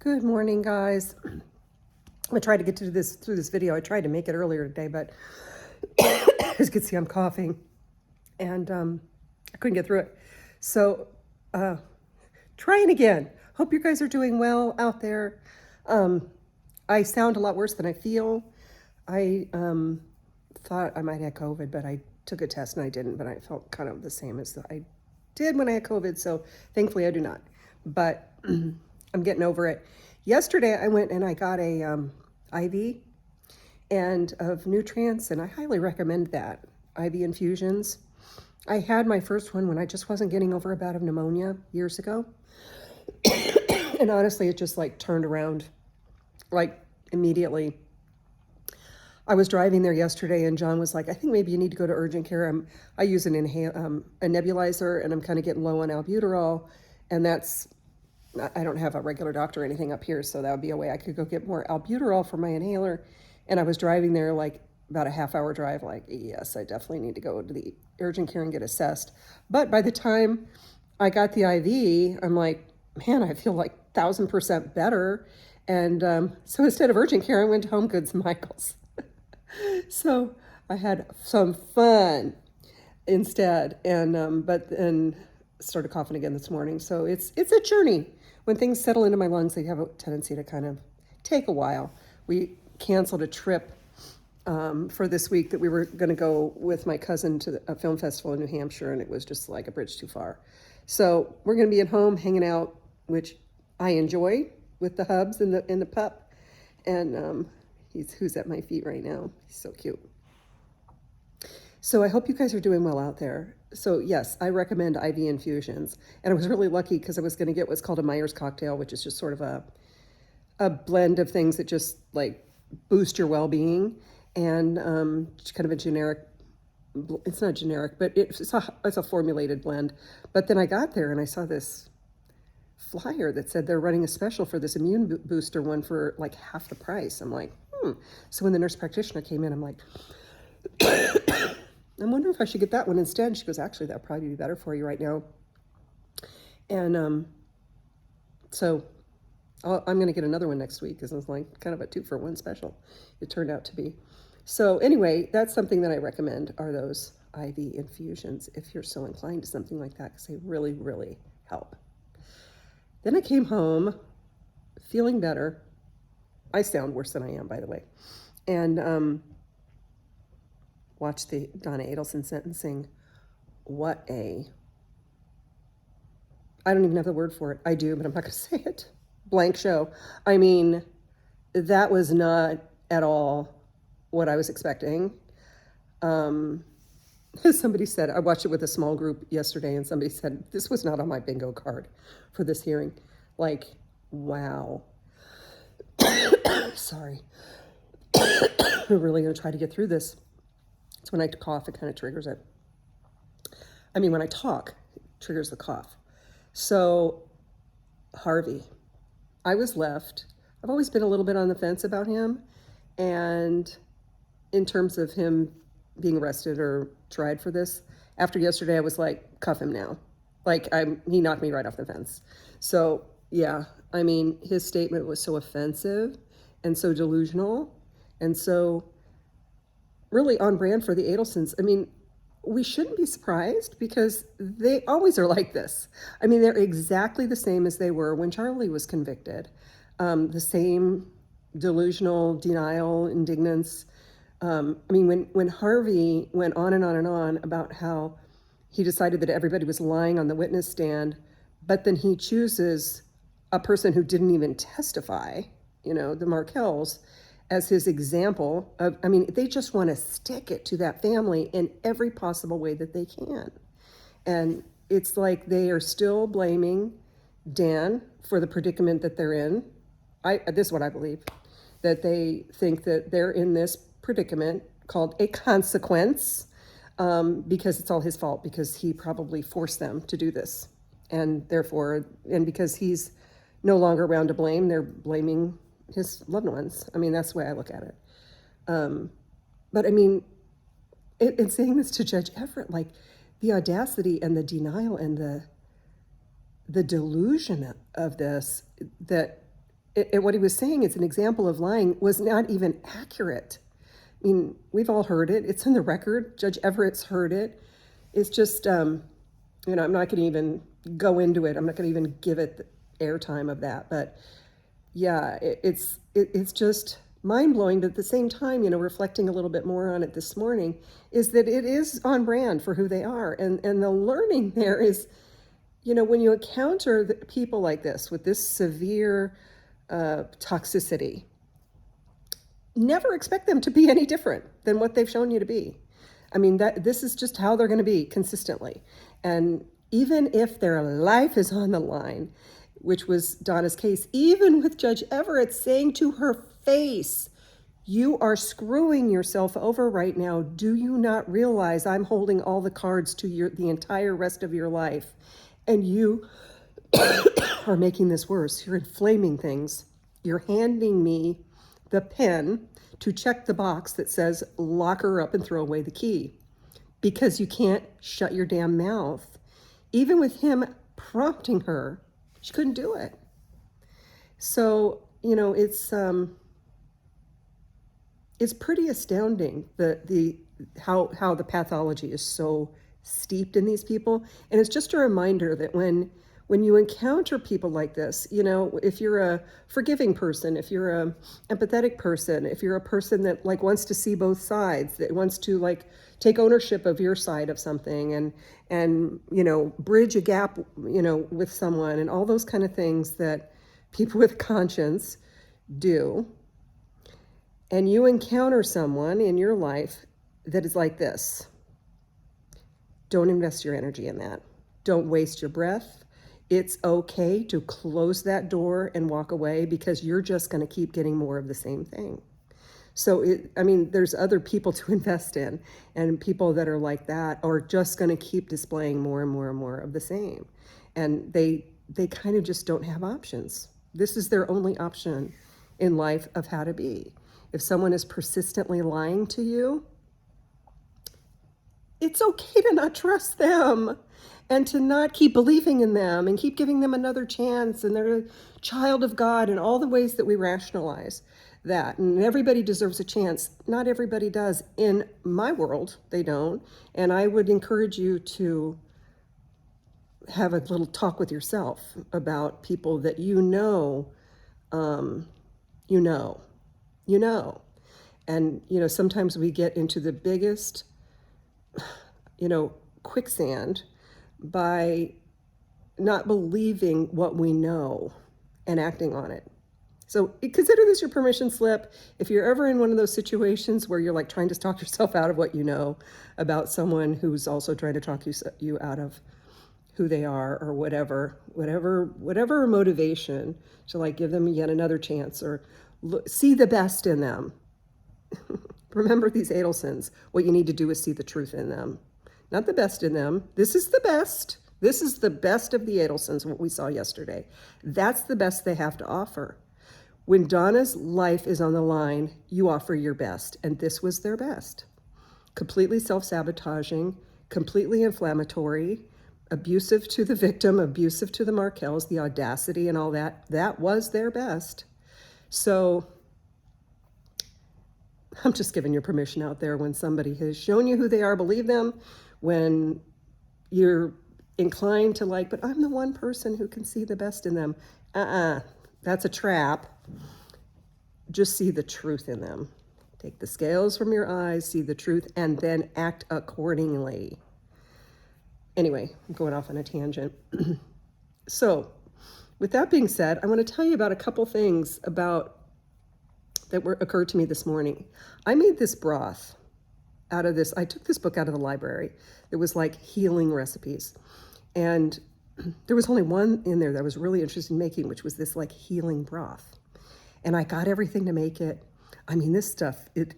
Good morning, guys. I tried to get through this video. I tried to make it earlier today, but as you can see, I'm coughing, and I couldn't get through it. So, trying again. Hope you guys are doing well out there. I sound a lot worse than I feel. I thought I might have COVID, but I took a test and I didn't, but I felt kind of the same as I did when I had COVID, so thankfully I do not. But I'm getting over it. Yesterday I went and I got a IV and of nutrients, and I highly recommend that. IV infusions. I had my first one when I just wasn't getting over a bout of pneumonia years ago. And honestly, it just like turned around like immediately. I was driving there yesterday and John was like, I think maybe you need to go to urgent care. I use a nebulizer, and I'm kind of getting low on albuterol, and I don't have a regular doctor or anything up here, so that would be a way I could go get more albuterol for my inhaler. And I was driving there like about a half-hour drive, like, yes, I definitely need to go to the urgent care and get assessed. But by the time I got the IV, I'm like, man, I feel like 1,000% better. And so instead of urgent care, I went to Home Goods and Michael's. So I had some fun instead, and but then started coughing again this morning. So it's a journey. When things settle into my lungs, they have a tendency to kind of take a while. We canceled a trip for this week that we were going to go with my cousin to a film festival in New Hampshire, and it was just like a bridge too far. So we're going to be at home hanging out, which I enjoy, with the hubs and the pup, and who's at my feet right now. He's so cute. So I hope you guys are doing well out there. So yes, I recommend IV infusions. And I was really lucky because I was going to get what's called a Myers cocktail, which is just sort of a blend of things that just like boost your well-being, and kind of a generic, it's not generic, but it's a formulated blend. But then I got there and I saw this flyer that said they're running a special for this immune booster one for like half the price. I'm like, So when the nurse practitioner came in, I'm like, I'm wondering if I should get that one instead. She goes, actually, that'd probably be better for you right now. And so I'm going to get another one next week because it was like kind of a 2-for-1 special. It turned out to be. So anyway, that's something that I recommend, are those IV infusions if you're so inclined to something like that, because they really, really help. Then I came home feeling better. I sound worse than I am, by the way. And watched the Donna Adelson sentencing. I don't even have the word for it. I do, but I'm not going to say it. Blank show. I mean, that was not at all what I was expecting. Somebody said, I watched it with a small group yesterday, and somebody said, this was not on my bingo card for this hearing. Like, wow. Sorry. We're really going to try to get through this. It's when I cough, it kind of triggers it. I mean, when I talk, it triggers the cough. So, Harvey, I was left. I've always been a little bit on the fence about him. And in terms of him being arrested or tried for this, after yesterday, I was like, cuff him now. Like, he knocked me right off the fence. So, yeah, I mean, his statement was so offensive and so delusional and so really on brand for the Adelsons. I mean, we shouldn't be surprised because they always are like this. I mean, they're exactly the same as they were when Charlie was convicted. The same delusional denial, indignance. I mean, when Harvey went on and on and on about how he decided that everybody was lying on the witness stand, but then he chooses a person who didn't even testify, the Markells, as his example of, I mean, they just want to stick it to that family in every possible way that they can. And it's like they are still blaming Dan for the predicament that they're in. This is what I believe, that they think that they're in this predicament called a consequence because it's all his fault, because he probably forced them to do this. And therefore, and because he's no longer around to blame, they're blaming his loved ones. I mean, that's the way I look at it. But I mean, in saying this to Judge Everett, like the audacity and the denial and the delusion of this, that what he was saying is an example of lying was not even accurate. I mean, we've all heard it. It's in the record. Judge Everett's heard it. It's just, I'm not going to even go into it. I'm not going to even give it the airtime of that. But yeah, it's just mind-blowing. But at the same time, reflecting a little bit more on it this morning, is that it is on brand for who they are. And the learning there is, when you encounter people like this with this severe toxicity, never expect them to be any different than what they've shown you to be. I mean, this is just how they're going to be consistently. And even if their life is on the line, which was Donna's case, even with Judge Everett saying to her face, "You are screwing yourself over right now. Do you not realize I'm holding all the cards to the entire rest of your life? And you are making this worse. You're inflaming things. You're handing me the pen to check the box that says lock her up and throw away the key because you can't shut your damn mouth." Even with him prompting her, she couldn't do it. So, it's pretty astounding how the pathology is so steeped in these people. And it's just a reminder that when you encounter people like this, if you're a forgiving person, if you're a empathetic person, if you're a person that wants to see both sides, that wants to take ownership of your side of something and bridge a gap, with someone and all those kind of things that people with conscience do, and you encounter someone in your life that is like this, don't invest your energy in that. Don't waste your breath. It's okay to close that door and walk away because you're just going to keep getting more of the same thing. So, there's other people to invest in, and people that are like that are just going to keep displaying more and more and more of the same. And they kind of just don't have options. This is their only option in life of how to be. If someone is persistently lying to you, it's okay to not trust them and to not keep believing in them and keep giving them another chance. And they're a child of God in all the ways that we rationalize that. And everybody deserves a chance. Not everybody does. In my world, they don't. And I would encourage you to have a little talk with yourself about people that And, sometimes we get into the biggest, quicksand by not believing what we know and acting on it. So consider this your permission slip. If you're ever in one of those situations where you're trying to talk yourself out of what you know about someone who's also trying to talk you out of who they are, or whatever motivation to give them yet another chance, or see the best in them. Remember these Adelsons. What you need to do is see the truth in them, not the best in them. This is the best. This is the best of the Adelsons, what we saw yesterday. That's the best they have to offer. When Donna's life is on the line, you offer your best, and this was their best. Completely self-sabotaging, completely inflammatory, abusive to the victim, abusive to the Markells, the audacity and all that. That was their best. So I'm just giving you permission out there. When somebody has shown you who they are, believe them. When you're inclined to but I'm the one person who can see the best in them. That's a trap. Just see the truth in them. Take the scales from your eyes, see the truth, and then act accordingly. Anyway, I'm going off on a tangent. So, with that being said, I want to tell you about a couple things that occurred to me this morning. I made this broth out of this. I took this book out of the library. It was healing recipes. And there was only one in there that I was really interested in making, which was this healing broth. And I got everything to make it. This stuff, it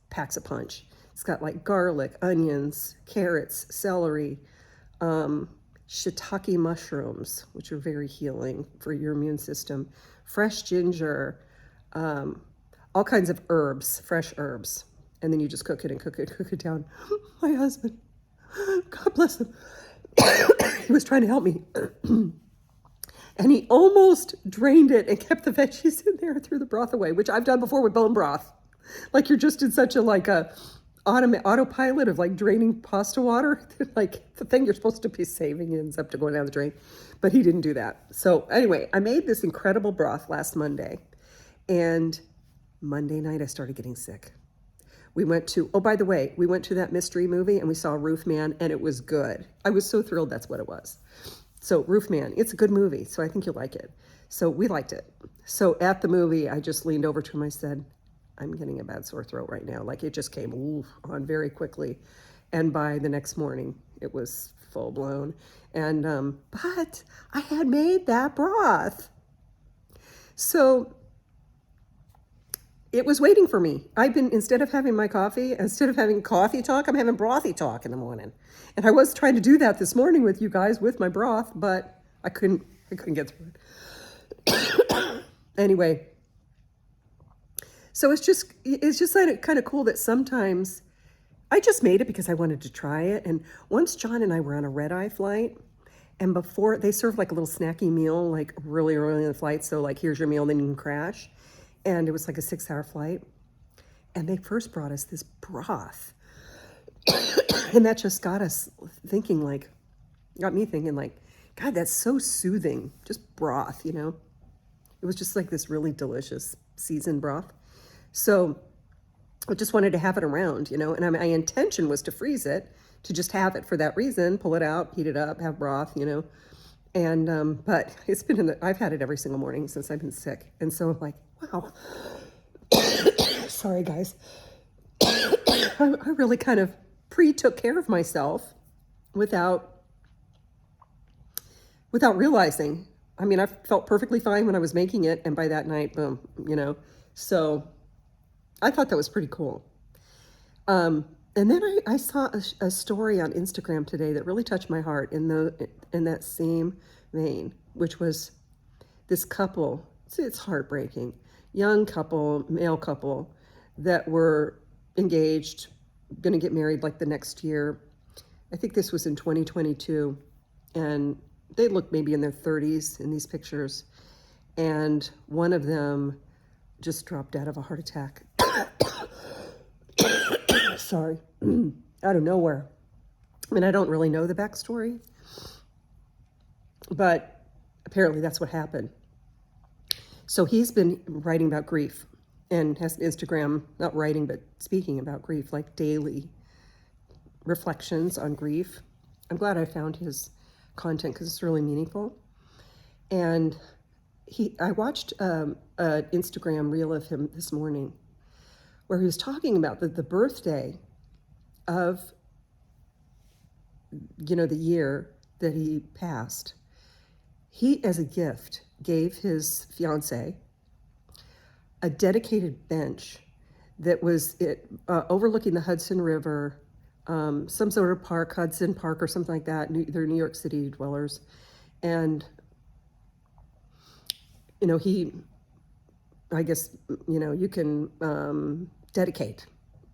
packs a punch. It's got garlic, onions, carrots, celery, shiitake mushrooms, which are very healing for your immune system, fresh ginger, all kinds of herbs, fresh herbs. And then you just cook it down. My husband, God bless him, he was trying to help me. And he almost drained it and kept the veggies in there and threw the broth away, which I've done before with bone broth. Like you're just in such a autopilot of like draining pasta water. Like the thing you're supposed to be saving ends up to going down the drain. But he didn't do that. So anyway, I made this incredible broth last Monday. And Monday night I started getting sick. We went to, oh, by the way, we went to that mystery movie and we saw Roof Man and it was good. I was so thrilled that's what it was. So Roof Man, it's a good movie, so I think you'll like it. So we liked it. So at the movie, I just leaned over to him. I said, I'm getting a bad sore throat right now. Like it just came on very quickly. And by the next morning, it was full blown. And, but I had made that broth. So it was waiting for me. Instead of having coffee talk, I'm having brothy talk in the morning. And I was trying to do that this morning with you guys with my broth, but I couldn't get through it. Anyway, so it's just kind of cool that sometimes I just made it because I wanted to try it. And once John and I were on a red-eye flight, and before they served like a little snacky meal, like really early in the flight. So like, here's your meal, then you can crash. And it was like a 6-hour flight. And they first brought us this broth. And that just got me thinking like, God, that's so soothing. Just broth, you know? It was just like this really delicious seasoned broth. So I just wanted to have it around, you know? And my intention was to freeze it, to just have it for that reason, pull it out, heat it up, have broth, you know? And, but it's been I've had it every single morning since I've been sick. And so I'm like, wow. Sorry, guys. I really kind of took care of myself without realizing. I mean, I felt perfectly fine when I was making it, and by that night, boom, you know. So I thought that was pretty cool. And then I saw a story on Instagram today that really touched my heart in that same vein, which was this couple. It's heartbreaking. Young couple, male couple, that were engaged, going to get married like the next year. I think this was in 2022, and they looked maybe in their 30s in these pictures, and one of them just dropped out of a heart attack. Sorry, out of nowhere. I mean, I don't really know the backstory, but apparently that's what happened. So he's been writing about grief and has Instagram, not writing, but speaking about grief, like daily reflections on grief. I'm glad I found his content because it's really meaningful. And I watched an Instagram reel of him this morning where he was talking about the birthday of, you know, the year that he passed. He, as a gift, gave his fiance a dedicated bench that was overlooking the Hudson River, some sort of park, Hudson Park or something like that. They're New York City dwellers. And, you know, I guess, you know, you can dedicate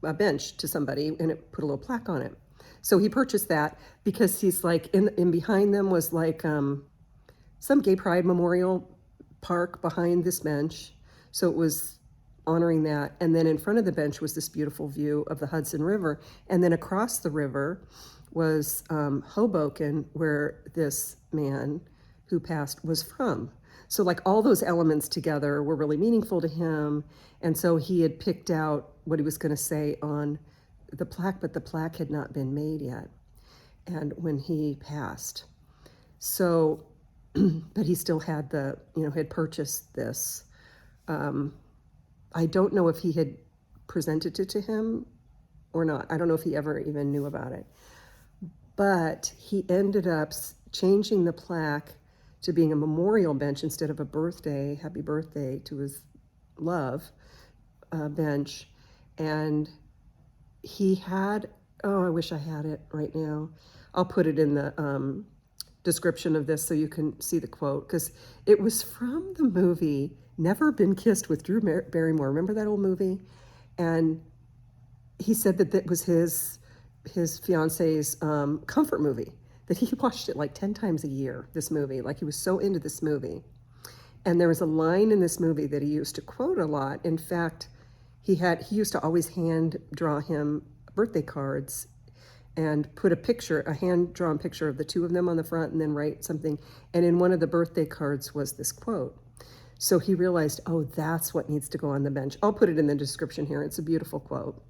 a bench to somebody and it put a little plaque on it. So he purchased that because he's like, in behind them was like some gay pride memorial park behind this bench. So it was honoring that. And then in front of the bench was this beautiful view of the Hudson River. And then across the river was Hoboken, where this man who passed was from. So like all those elements together were really meaningful to him. And so he had picked out what he was going to say on the plaque, but the plaque had not been made yet. And when he passed, so, but he still had had purchased this. I don't know if he had presented it to him or not. I don't know if he ever even knew about it. But he ended up changing the plaque to being a memorial bench instead of a happy birthday to his love bench. And he had, I wish I had it right now. I'll put it in the description of this so you can see the quote, because it was from the movie Never Been Kissed with Drew Barrymore. Remember that old movie? And he said that was his fiance's comfort movie. that he watched it like 10 times a year, this movie. Like he was so into this movie. And there was a line in this movie that he used to quote a lot. In fact, he used to always hand draw him birthday cards and put a hand-drawn picture of the two of them on the front and then write something. And in one of the birthday cards was this quote. So he realized, oh, that's what needs to go on the bench. I'll put it in the description here. It's a beautiful quote.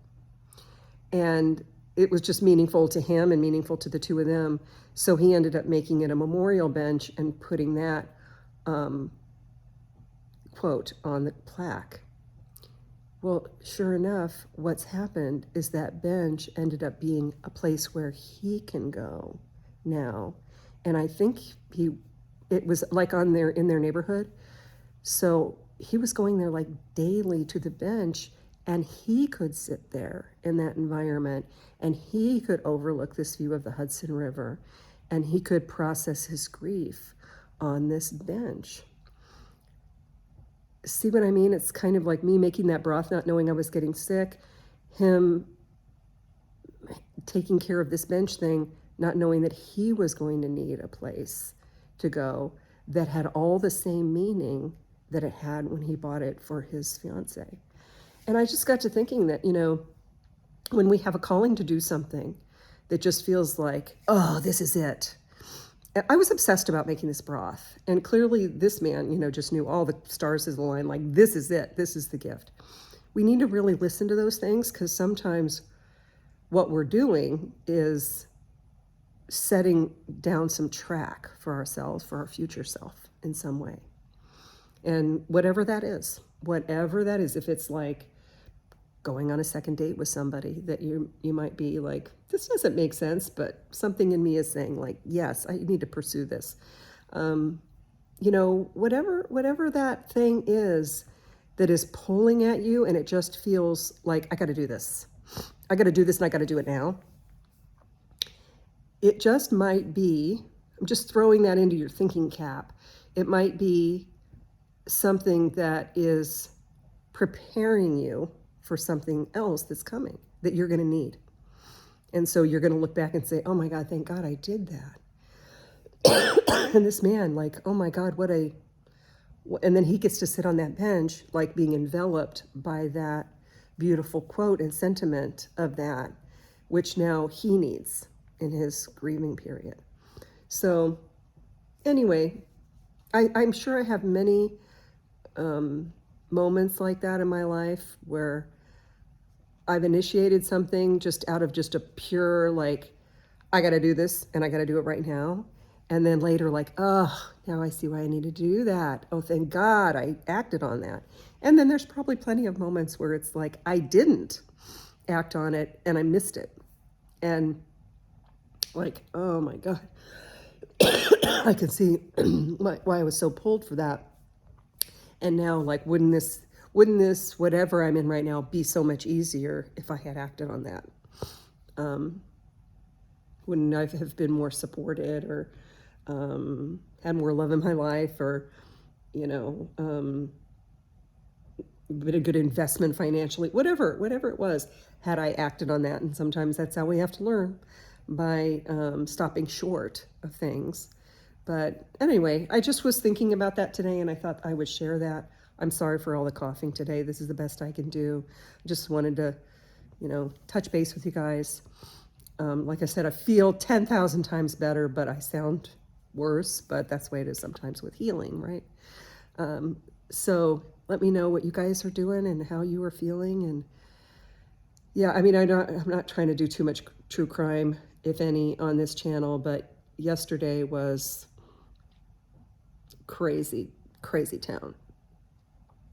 And it was just meaningful to him and meaningful to the two of them. So he ended up making it a memorial bench and putting that quote on the plaque. Well, sure enough, what's happened is that bench ended up being a place where he can go now. And I think it was like in their neighborhood. So he was going there like daily to the bench, and he could sit there in that environment, and he could overlook this view of the Hudson River, and he could process his grief on this bench. See what I mean? It's kind of like me making that broth, not knowing I was getting sick, him taking care of this bench thing, not knowing that he was going to need a place to go that had all the same meaning that it had when he bought it for his fiance. And I just got to thinking that, when we have a calling to do something that just feels like, oh, this is it. I was obsessed about making this broth. And clearly this man, just knew all the stars is aligned, like, this is it. This is the gift. We need to really listen to those things, because sometimes what we're doing is setting down some track for ourselves, for our future self in some way. And whatever that is, if it's like going on a second date with somebody that you might be like, this doesn't make sense, but something in me is saying like, yes, I need to pursue this. Whatever that thing is that is pulling at you, and it just feels like, I got to do this. I got to do this, and I got to do it now. It just might be, I'm just throwing that into your thinking cap. It might be something that is preparing you for something else that's coming, that you're going to need. And so you're going to look back and say, oh my God, thank God I did that. And this man, like, oh my God, and then he gets to sit on that bench, like being enveloped by that beautiful quote and sentiment of that, which now he needs in his grieving period. So anyway, I'm sure I have many moments like that in my life where I've initiated something just out of just a pure, like, I got to do this and I got to do it right now. And then later, like, oh, now I see why I need to do that. Oh, thank God I acted on that. And then there's probably plenty of moments where it's like, I didn't act on it and I missed it. And like, oh my God, I can see why I was so pulled for that. And now, like, wouldn't this, whatever I'm in right now, be so much easier if I had acted on that? Wouldn't I have been more supported, or had more love in my life, or, been a good investment financially, whatever it was, had I acted on that? And sometimes that's how we have to learn, by stopping short of things. But anyway, I just was thinking about that today, and I thought I would share that. I'm sorry for all the coughing today. This is the best I can do. I just wanted to, touch base with you guys. Like I said, I feel 10,000 times better, but I sound worse, but that's the way it is sometimes with healing, right? So let me know what you guys are doing and how you are feeling. And yeah, I mean, I'm not trying to do too much true crime, if any, on this channel, but yesterday was crazy town.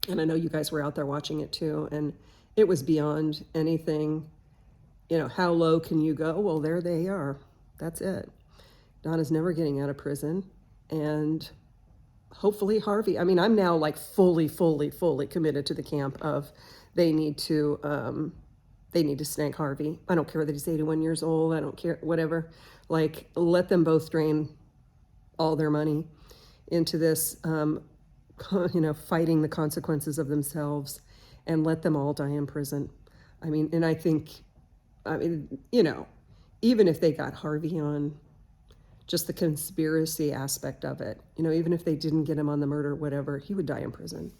And I know you guys were out there watching it too, and it was beyond anything. How low can you go? Well, there they are. That's it. Donna's never getting out of prison. And hopefully Harvey, I mean, I'm now like fully committed to the camp of they need to snag Harvey. I don't care that he's 81 years old. I don't care, whatever. Like, let them both drain all their money into this, fighting the consequences of themselves, and let them all die in prison. I mean, even if they got Harvey on just the conspiracy aspect of it. You know, even if they didn't get him on the murder, whatever, he would die in prison.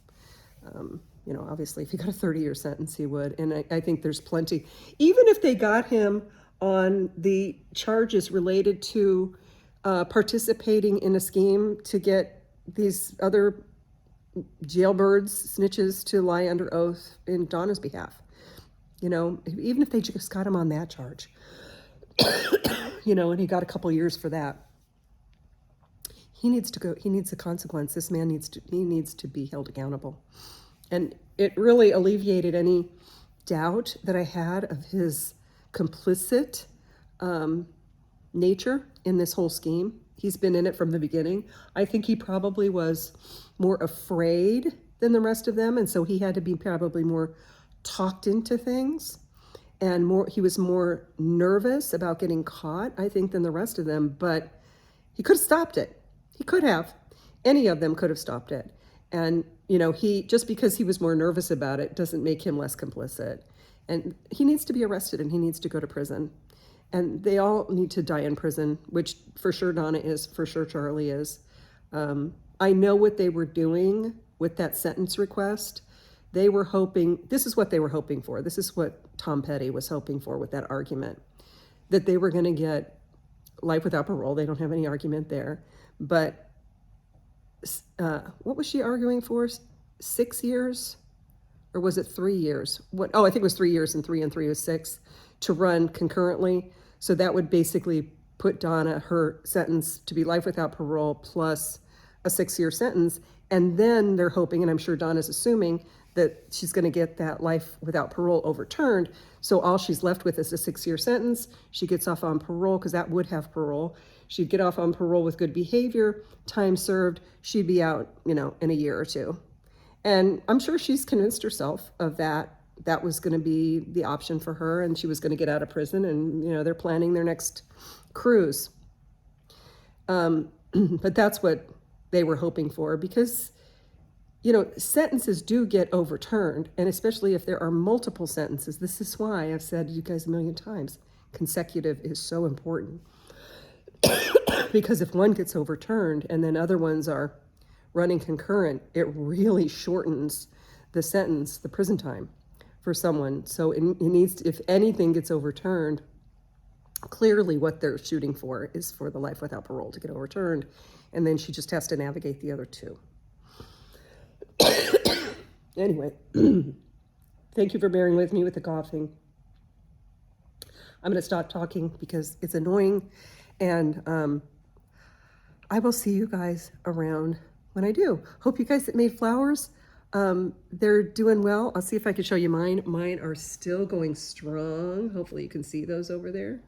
You know, obviously, if he got a 30-year sentence, he would. And I think there's plenty. Even if they got him on the charges related to participating in a scheme to get these other jailbirds, snitches, to lie under oath in Donna's behalf. You know, even if they just got him on that charge, you know, and he got a couple years for that. He needs to go. He needs a consequence. This man needs to be held accountable. And it really alleviated any doubt that I had of his complicit nature in this whole scheme. He's been in it from the beginning. I think he probably was more afraid than the rest of them, and so he had to be probably more talked into things, and he was more nervous about getting caught, I think, than the rest of them. But he could have stopped it. He could have. Any of them could have stopped it. And, you know, just because he was more nervous about it doesn't make him less complicit. And he needs to be arrested and he needs to go to prison. And they all need to die in prison, which for sure Donna is, for sure Charlie is. I know what they were doing with that sentence request. They were hoping, this is what they were hoping for. This is what Tom Petty was hoping for with that argument, that they were going to get life without parole. They don't have any argument there. But what was she arguing for? 6 years? Or was it 3 years? I think it was 3 years, and 3 was 6 to run concurrently. So that would basically put Donna, her sentence to be life without parole plus a 6-year sentence. And then they're hoping, and I'm sure Donna's assuming, that she's going to get that life without parole overturned. So all she's left with is a 6-year sentence. She gets off on parole, because that would have parole. She'd get off on parole with good behavior, time served. She'd be out, you know, in a year or two. And I'm sure she's convinced herself of that. That was going to be the option for her, and she was going to get out of prison, and, you know, they're planning their next cruise. But that's what they were hoping for, because, you know, sentences do get overturned, and especially if there are multiple sentences. This is why I've said to you guys a million times, consecutive is so important. Because if one gets overturned and then other ones are running concurrent, it really shortens the sentence, the prison time for someone. So it needs to, if anything gets overturned, clearly what they're shooting for is for the life without parole to get overturned, and then she just has to navigate the other two. Anyway, thank you for bearing with me with the coughing. I'm going to stop talking because it's annoying, and I will see you guys around when I do. Hope you guys that made flowers, they're doing well. I'll see if I can show you mine. Mine are still going strong. Hopefully you can see those over there.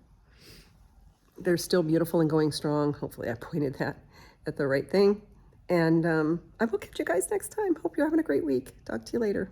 They're still beautiful and going strong. Hopefully I pointed that at the right thing. And I will catch you guys next time. Hope you're having a great week. Talk to you later.